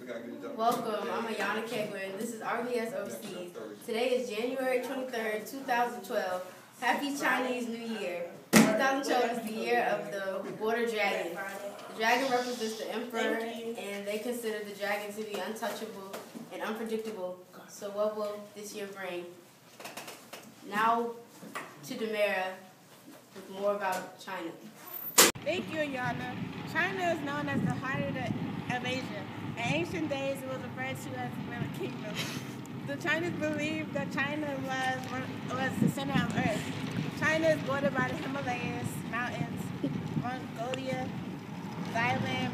Welcome, I'm Ayana Kegler, and this is RBS Overseas. Today is January 23rd, 2012. Happy Chinese New Year. 2012 is the year of the water dragon. The dragon represents the emperor, and they consider the dragon to be untouchable and unpredictable. So what will this year bring? Now to Demira with more about China. Thank you, Ayana. China is known as the heart of Asia. In ancient days, it was referred to as the Middle Kingdom. The Chinese believed that China was the center of Earth. China is bordered by the Himalayas, mountains, Mongolia, Thailand,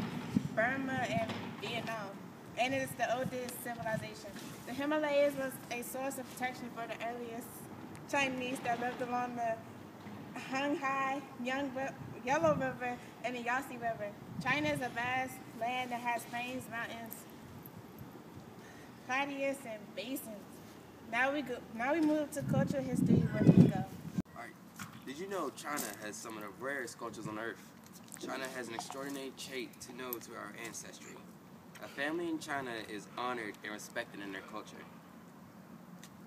Burma, and Vietnam, and it is the oldest civilization. The Himalayas was a source of protection for the earliest Chinese that lived along the Hangzhou, Yellow River, and the Yangtze River. China is a vast land that has plains, mountains, plateaus, and basins. Now we move to cultural history where we go. Alright, did you know China has some of the rarest cultures on earth? China has an extraordinary trait to know to our ancestry. A family in China is honored and respected in their culture.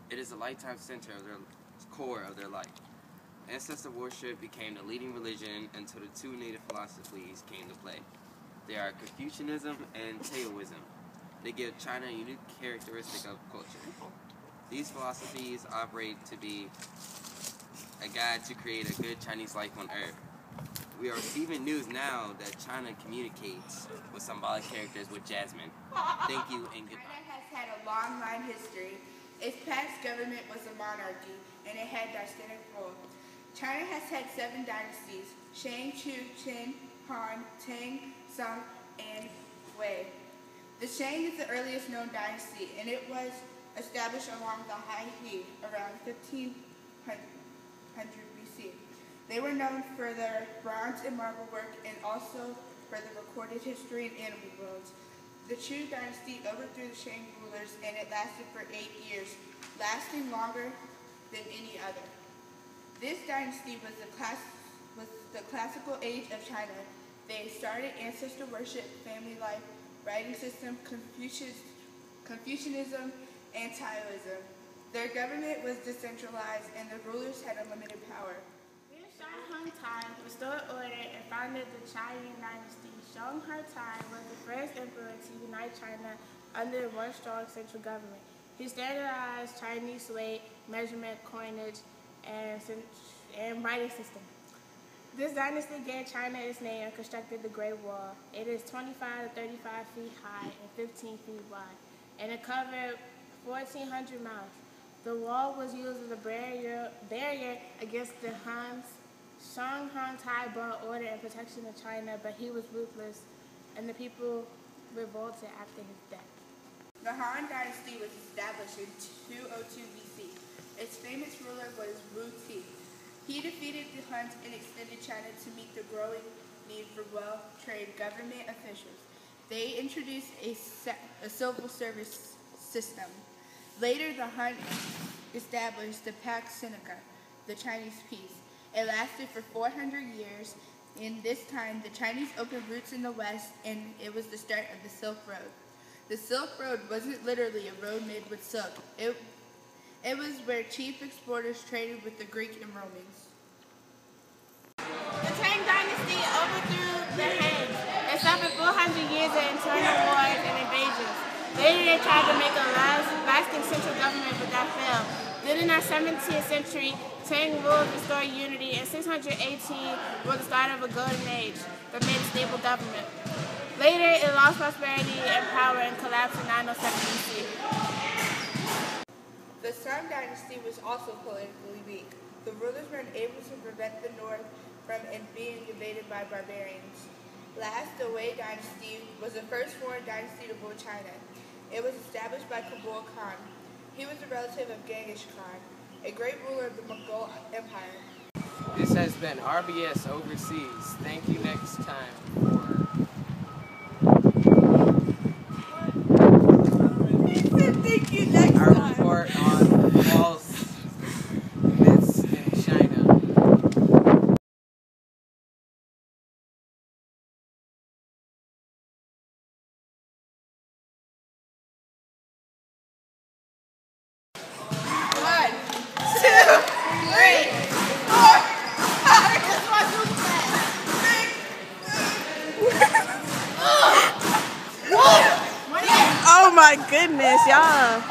It is a lifetime center of their core of their life. Ancestor worship became the leading religion until the two native philosophies came to play. They are Confucianism and Taoism. They give China a unique characteristic of culture. These philosophies operate to be a guide to create a good Chinese life on earth. We are receiving news now that China communicates with symbolic characters with Jasmine. Thank you and goodbye. China has had a long line history. Its past government was a monarchy, and it had dynastic rule. China has had 7 dynasties: Shang, Chu, Qin, Han, Tang, Song, and Wei. The Shang is the earliest known dynasty, and it was established along the High He around 1500 BC. They were known for their bronze and marble work and also for the recorded history and animal bones. The Chu dynasty overthrew the Shang rulers, and it lasted for 8 years, lasting longer than any other. This dynasty was the classical age of China. They started ancestor worship, family life, writing system, Confucianism, and Taoism. Their government was decentralized, and the rulers had unlimited power. Shang Hong restored order and founded the Chinese dynasty. Shang Hong was the first emperor to unite China under one strong central government. He standardized Chinese weight, measurement, coinage, and writing system. This dynasty gave China its name and constructed the Great Wall. It is 25 to 35 feet high and 15 feet wide, and it covered 1,400 miles. The wall was used as a barrier against the Huns. Shang Hong brought order and protection to China, but he was ruthless, and the people revolted after his death. The Han dynasty was established in 202 BC. Its famous ruler was Wu Ti. He defeated the Huns and extended China to meet the growing need for well-trained government officials. They introduced a civil service system. Later, the Han established the Pax Sinica, the Chinese peace. It lasted for 400 years. In this time, the Chinese opened routes in the West, and it was the start of the Silk Road. The Silk Road wasn't literally a road made with silk. It was where chief exporters traded with the Greek and Romans. The Tang dynasty overthrew the Han and suffered 400 years of internal wars and invasions. Later, they tried to make a lasting central government, but that failed. Then in our 17th century, Tang ruled restored unity, and 618 was the start of a golden age that made a stable government. Later, it lost prosperity and power and collapsed in 907 BC. The Song dynasty was also politically weak. The rulers were unable to prevent the north from being invaded by barbarians. Last, the Wei dynasty was the first foreign dynasty to rule China. It was established by Kublai Khan. He was a relative of Genghis Khan, a great ruler of the Mongol Empire. This has been RBS Overseas. Thank you next time for... Thank you next time. Our report on false myths in China. my goodness, y'all.